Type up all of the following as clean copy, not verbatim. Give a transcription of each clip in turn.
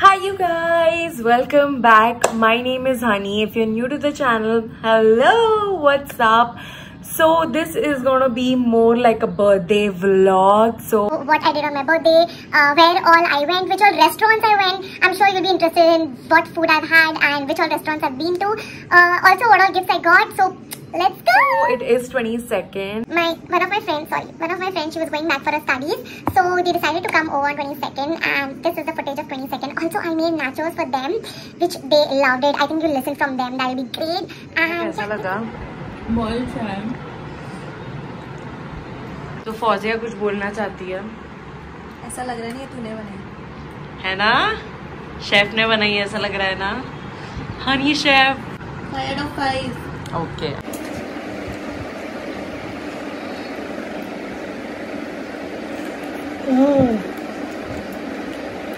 Hi you guys, welcome back. My name is Honey. If you're new to the channel, hello, what's up? So this is gonna be more like a birthday vlog. So what I did on my birthday, where all I went, which all restaurants I went. I'm sure you'll be interested in what food I've had and which all restaurants I've been to. Also what all gifts I got. So let's go. So it is 22nd. One of my friends, she was going back for her studies. So they decided to come over on 22nd, and this is the footage of 22nd. Also I made nachos for them, which they loved it. I think you'll listen from them. That'll be great. And कैसा लगा? बहुत है। तो फौजिया कुछ बोलना चाहती है? ऐसा लग रहा नहीं है तूने बनाई है ना? शेफ ने बनाई है, ऐसा लग रहा है ना? Honey chef. 5 out of 5। Okay.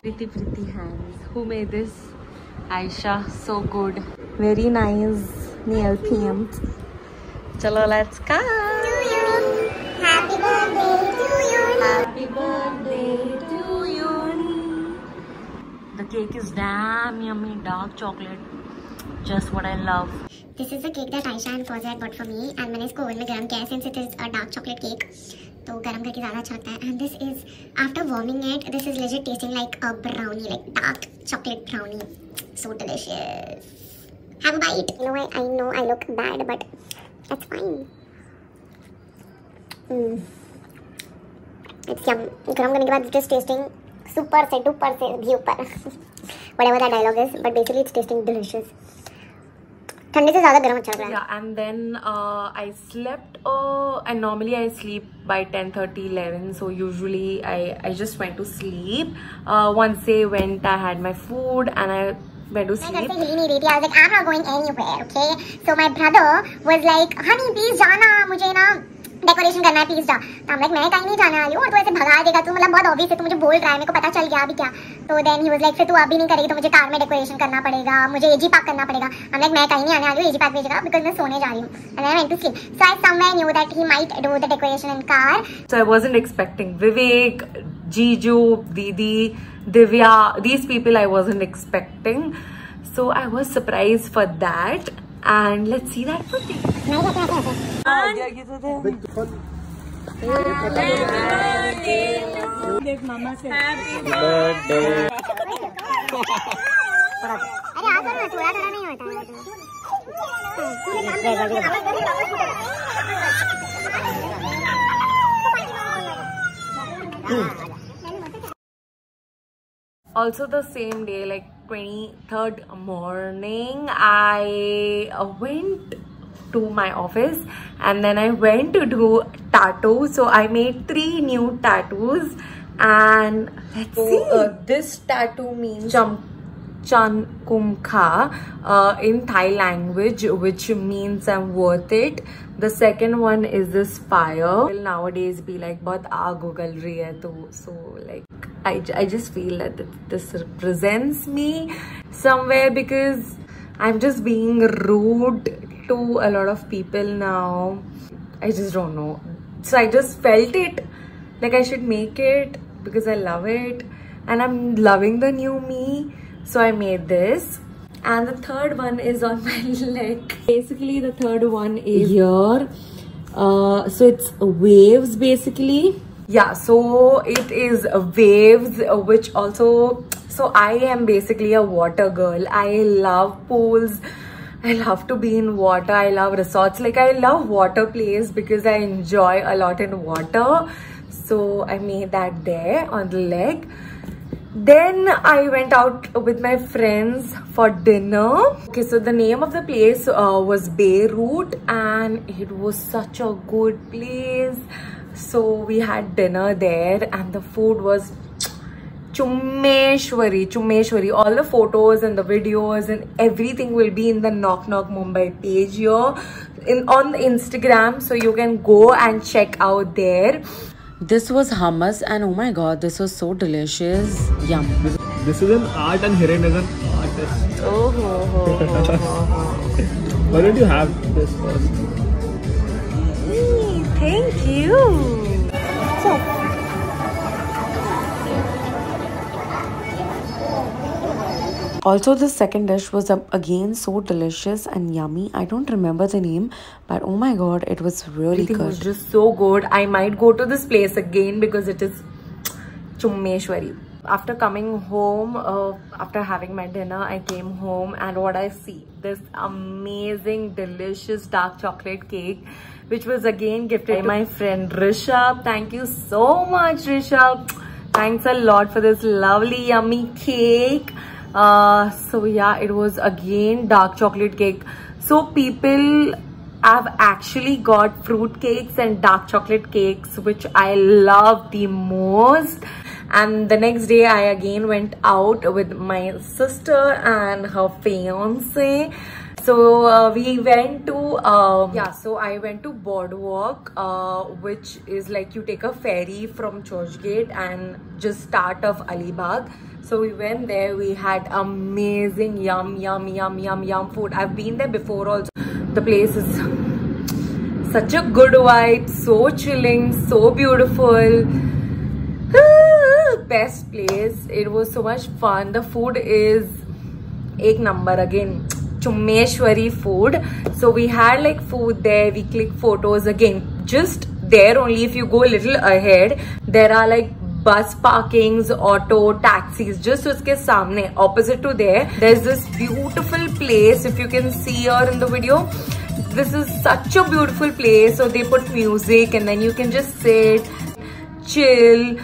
Pretty hands. Who made this? Aisha. So good. Very nice nail paint. Chalo, let's go. happy birthday to you. Happy birthday to you. The cake is damn yummy. Dark chocolate. Just what I love. This is the cake that Aisha and Fauziya had bought for me, and मैंने इसको oven में गरम किया since it is a dark chocolate cake. तो गरम करके ज़्यादा अच्छा लगता है. And this is, after warming it, this is legit tasting like a brownie, like dark chocolate brownie. So delicious. Have a bite. I know I look bad, but that's fine. It's yum. गरम करने के बाद just tasting super से duper से भी ऊपर. Whatever that dialogue is, but basically it's tasting delicious. ठंडे से ज़्यादा गर्म अच्छा लग रहा है. Yeah, and then I slept. And normally I sleep by 10:30, 11. So usually I just went to sleep. Once I went, I had my food and I went to sleep. मैं घर से हिली नहीं रही थी. I was like, I'm not going anywhere, okay? So my brother was like, honey, please जाना, मुझे ना डेकोरेशन करना है, प्लीज जा. तो I'm like, मैं कहीं नहीं जाने वाली हूँ और तू ऐसे भगा देगा, तू मतलब बहुत ऑब्वियस है, तू मुझे बोल रहा है, मेरे को पता चल गया अभी क्या. तो देन ही वाज लाइक, फिर तू अभी नहीं करेगी तो मुझे कार में डेकोरेशन करना पड़ेगा, मुझे एजी पार्क करना पड़ेगा. I'm like, मैं कहीं नहीं आने वाली हूँ एजी पार्क भेजेगा, बिकॉज मैं सोने जा रही हूँ. And I went to sleep. So I somewhere knew that he might do the decoration in car. So I wasn't expecting Vivek, Jiju, Didi, Divya. These people I wasn't expecting. So I was surprised for that. And let's see that footage. देख मामा से अरे आ करो ना, थोड़ा थोड़ा नहीं होता है. Also the same day, like 23rd morning, I went to my office and then I went to do tattoo. So I made 3 new tattoos and let's see. This tattoo means Chan Kum Kha in Thai language, which means I'm worth it. The second one is this fire. Will nowadays be like bahut aag ugal rahi hai, to so like I just feel that this represents me somewhere, because I'm just being rude to a lot of people now. I just don't know. So I just felt it like I should make it because I love it and I'm loving the new me. So I made this. And the third one is on my leg. Basically the third one is here. So it's waves basically. Yeah, so it is waves, which also, so I am basically a water girl. I love pools. I love to be in water. I love resorts. Like I love water plays because I enjoy a lot in water. So I made that there on the leg. Then I went out with my friends for dinner. Okay, so the name of the place was Beirut and it was such a good place. So we had dinner there and the food was Chummeshwari. All the photos and the videos and everything will be in the Knock Knock Mumbai page here on the Instagram. So you can go and check out there. This was hummus and oh my god, this was so delicious. Yum. This is an art and Hiranandar artist. Oh ho. Why don't you have this first? Thank you. Also, the second dish was again so delicious and yummy. I don't remember the name, but oh my god, it was really good. It was just so good. I might go to this place again because it is Chummeshwari. After coming home, after having my dinner, I came home and what I see, this amazing, delicious dark chocolate cake, which was again gifted by my friend Rishabh. Thank you so much, Rishabh. Thanks a lot for this lovely, yummy cake. So yeah, it was again dark chocolate cake. So people have actually got fruit cakes and dark chocolate cakes, which I love the most. And the next day I again went out with my sister and her fiance. So we went to so I went to Boardwalk, which is like you take a ferry from Churchgate and just start off Alibag. So we went there. We had amazing yum food. I've been there before also. The place is such a good vibe, so chilling, so beautiful. Best place. It was so much fun. The food is ek number again. Chummeshwari food. So we had like food there. We clicked photos again. Just there only, if you go a little ahead, there are like bus parkings, auto, taxis. Just uske samne, opposite to there, there's this beautiful place. If you can see here in the video, this is such a beautiful place. So they put music and then you can just sit, chill,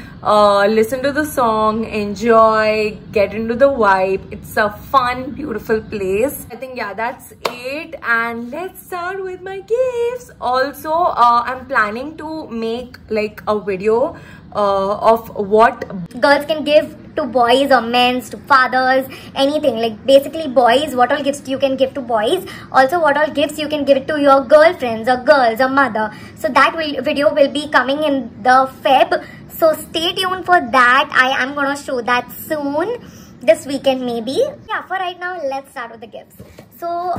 listen to the song, enjoy, get into the vibe. It's a fun, beautiful place. I think yeah, that's it. And let's start with my gifts. Also, I'm planning to make like a video of what girls can give to boys or men, to fathers, anything. Like basically boys, what all gifts you can give to boys. Also what all gifts you can give it to your girlfriends or girls or mother. So that video will be coming in the Feb. So stay tuned for that. I am gonna show that soon, this weekend maybe. Yeah, for right now, let's start with the gifts. So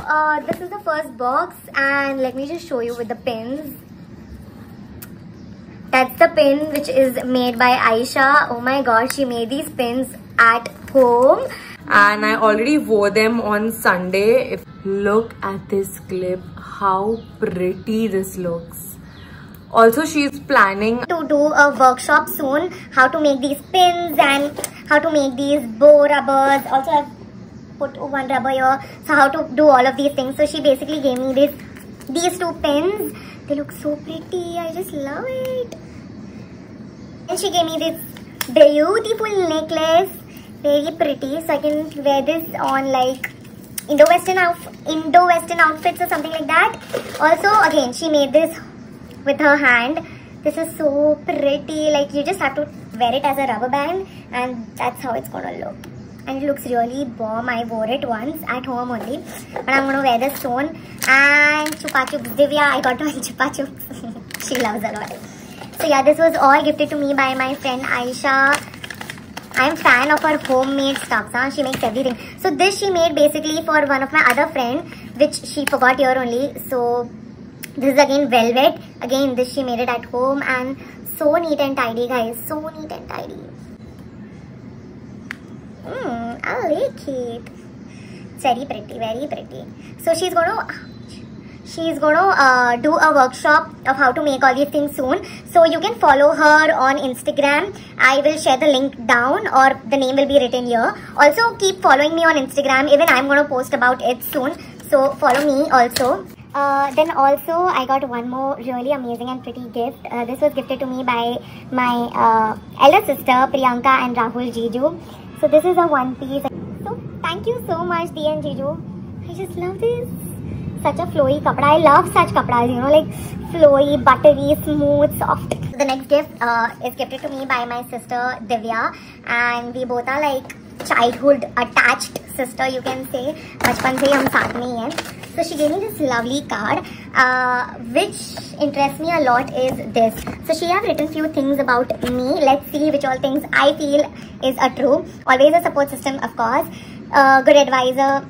this is the first box and let me just show you with the pins. That's the pin which is made by Aisha. Oh my god, she made these pins at home. And I already wore them on Sunday. Look at this clip, how pretty this looks. Also, she's planning to do a workshop soon, how to make these pins and how to make these bow rubbers. Also, I've put one rubber here. So how to do all of these things. So she basically gave me these two pins. They look so pretty. I just love it. And she gave me this beautiful necklace. Very pretty. So I can wear this on like Indo-Western outfits or something like that. Also, again, she made this with her hand. This is so pretty. Like you just have to wear it as a rubber band and that's how it's gonna look. And it looks really bomb. I wore it once at home only. But I'm gonna wear this soon. And Chupa Chups. Divya, I got her Chupa Chups. She loves a lot. So yeah, this was all gifted to me by my friend Aisha. I'm a fan of her homemade stuff. Huh? She makes everything. So this she made basically for one of my other friends, which she forgot here only. So this is again velvet. Again, this she made it at home and so neat and tidy, guys. So neat and tidy. I like it. It's very pretty, very pretty. So she's gonna do a workshop of how to make all these things soon. So you can follow her on Instagram. I will share the link down or the name will be written here. Also keep following me on Instagram. Even I'm going to post about it soon. So follow me also. Then also I got one more really amazing and pretty gift. This was gifted to me by my elder sister Priyanka and Rahul Jiju. So this is a one piece. So thank you so much Dee and Jiju. I just love this. Such a flowy kapda. I love such kapdas, you know, like flowy, buttery, smooth, soft. The next gift is gifted to me by my sister Divya, and we both are like childhood attached sister, you can say. Bachpan se hum saath mein hi hain. So she gave me this lovely card, which interests me a lot is this. So she have written few things about me. Let's see which all things I feel is a true. Always a support system, of course. Good advisor.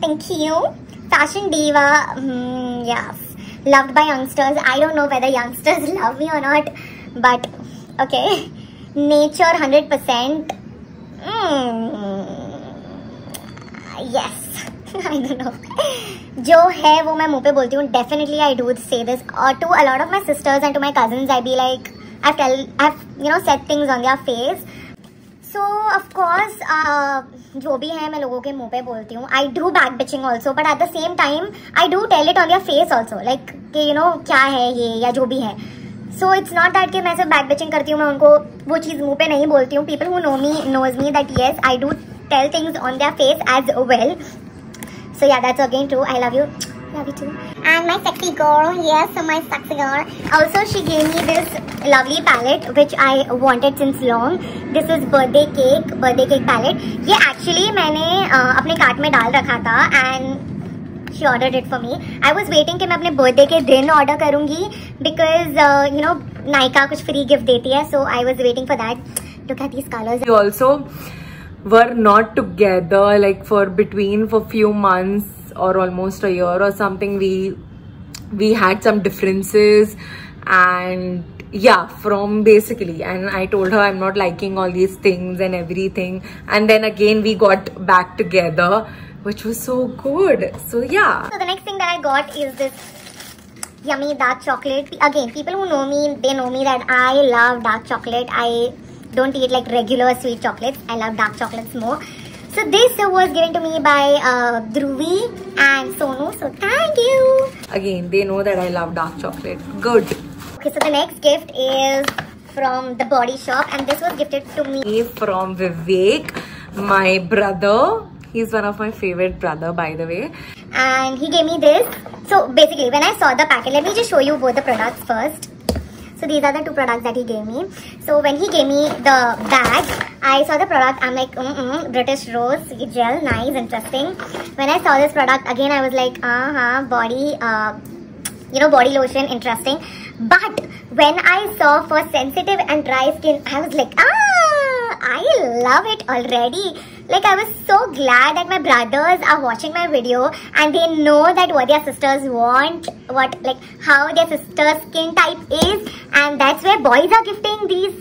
Thank you. Fashion diva, yes. Loved by youngsters. I don't know whether youngsters love me or not, but okay. Nature 100%. yes. I don't know. जो है वो मैं मुंह पे बोलती हूँ. Definitely I do say this to a lot of my sisters and to my cousins. I be like, I've said things on their face. So of course जो भी है मैं लोगों के मुंह पे बोलती हूँ. I do back bitching also, but at the same time I do tell it on their face also, like कि क्या है ये या जो भी है. So it's not that कि मैं सिर्फ back bitching करती हूँ, मैं उनको वो चीज़ मुंह पे नहीं बोलती हूँ. People who know me knows me that yes, I do tell things on their face as well. So yeah, that's again true. I love you. Love you too. And my sexy girl, yes, my sexy girl. Also, she gave me this lovely palette which I wanted since long. This is birthday cake palette. ये actually मैंने अपने cart में डाल रखा था and she ordered it for me. I was waiting कि मैं अपने birthday के दिन order करूँगी because Nykaa कुछ free gift देती है, so I was waiting for that. Look at these colors. We also were not together like for few months or almost a year or something. We had some differences and yeah, from basically, and I told her I'm not liking all these things and everything, and then again we got back together, which was so good. So yeah. So the next thing that I got is this yummy dark chocolate. Again, people who know me, they know me that I love dark chocolate. I don't eat like regular sweet chocolates. I love dark chocolates more. So this was given to me by Dhruvi and Sonu. So thank you. Again, they know that I love dark chocolate. Good. Okay, so the next gift is from the Body Shop, and this was gifted to me from Vivek, my brother. He's one of my favorite brother, by the way. And he gave me this. So basically, when I saw the packet, let me just show you both the products first. So these are the two products that he gave me. So when he gave me the bag, I saw the product. I'm like, British Rose gel, nice, interesting. When I saw this product again, I was like, body, body lotion, interesting. But when I saw for sensitive and dry skin, I was like, I love it already. Like, I was so glad that my brothers are watching my video and they know that what their sisters want, how their sister's skin type is, and that's where boys are gifting these.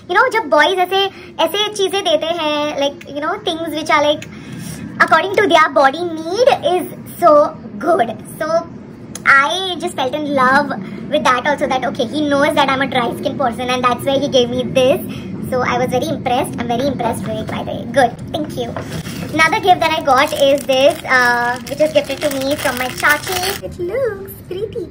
जब boys ऐसे चीजें देते हैं, like things which are like according to their body need is so good. So I just felt in love with that also, that okay, he knows that I'm a dry skin person, and that's why he gave me this. So I was very impressed. I'm very impressed with it, by the way. Good. Thank you. Another gift that I got is this, which is gifted to me from my chachi. It looks pretty.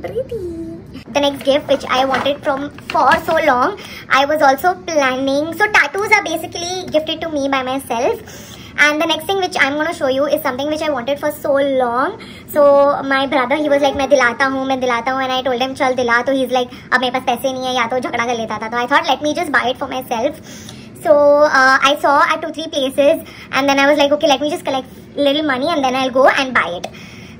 The next gift, which I wanted for so long, I was also planning. So tattoos are basically gifted to me by myself. And the next thing which I'm going to show you is something which I wanted for so long. So my brother, he was like, मैं दिलाता हूँ, and I told him, चल दिला. So he's like, अब मेरे पास पैसे नहीं है, या तो झगड़ा कर लेता था. So I thought, let me just buy it for myself. So I saw at 2-3 places, and then I was like, okay, let me just collect little money and then I'll go and buy it.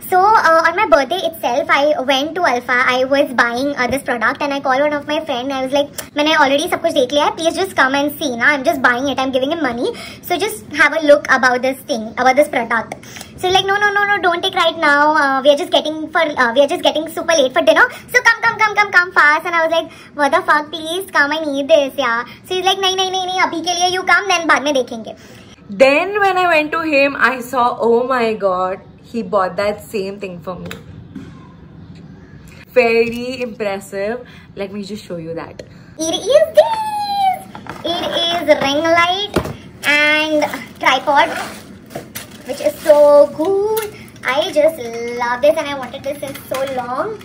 So on my birthday itself, I went to Alpha. I was buying this product, and I called one of my friends. I was like, मैंने already सब कुछ देख लिया है. Please just come and see. I'm just buying it. I'm giving him money. So just have a look about this product. So like, no, don't take right now. We are just getting super late for dinner. So come fast. And I was like, what the fuck? Please come. I need this, yeah. So he's like, नहीं. अभी के लिए you come, then बाद में देखेंगे. Then when I went to him, I saw, oh my god, he bought that same thing for me. Very impressive. Let me just show you that. It is this. It is ring light and tripod, which is so good. I just love this, and I wanted this since so long.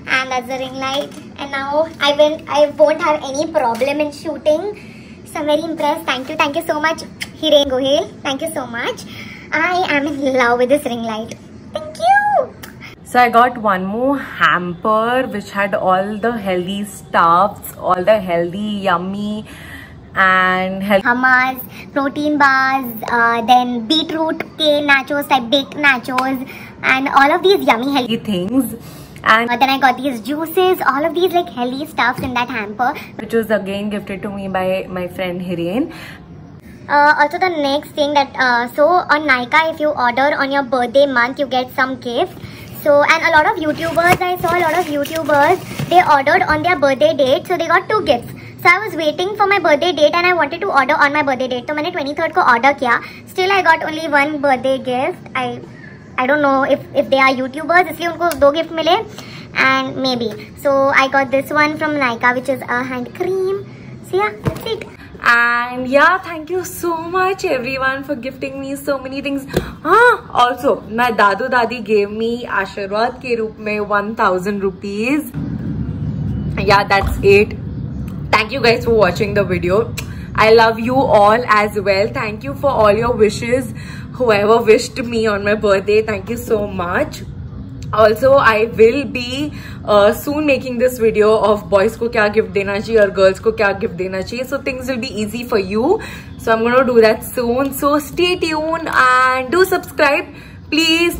And that's the ring light. And now I won't have any problem in shooting. So I'm very impressed. Thank you so much, Hiren Gohel. Thank you so much. I am in love with this ring light. Thank you. So I got one more hamper which had all the healthy stuffs, all the healthy, yummy and healthy hummus, protein bars, then beetroot ke nachos, type baked nachos, and all of these yummy healthy things. And then I got these juices, all of these like healthy stuffs in that hamper, which was again gifted to me by my friend Hiren. Also the next thing that so on Nykaa, if you order on your birthday month, you get some gift. So, and a lot of YouTubers, I saw a lot of YouTubers, they ordered on their birthday date, so they got 2 gifts. So I was waiting for my birthday date and I wanted to order on my birthday date. तो मैंने 23rd को order किया. Still I got only one birthday gift. I don't know if they are YouTubers, इसलिए उनको 2 gift मिले and maybe. So I got this one from Nykaa, which is a hand cream. So yeah, that's it. And yeah, thank you so much everyone for gifting me so many things. Also my दादू दादी gave me आशीर्वाद के रूप में 1000 rupees. Yeah, that's it. Thank you guys for watching the video. I love you all as well. Thank you for all your wishes. Whoever wished me on my birthday, thank you so much. Also, I will be soon making this video of boys ko kya gift dena chahiye or girls ko kya gift dena chahiye. So things will be easy for you. So I'm going to do that soon. So stay tuned and do subscribe. Please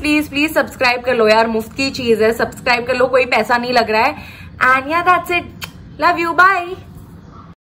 subscribe कर लो यार, मुफ्त की चीज है. Subscribe कर लो, कोई पैसा नहीं लग रहा है. And yeah, that's it. Love you. Bye.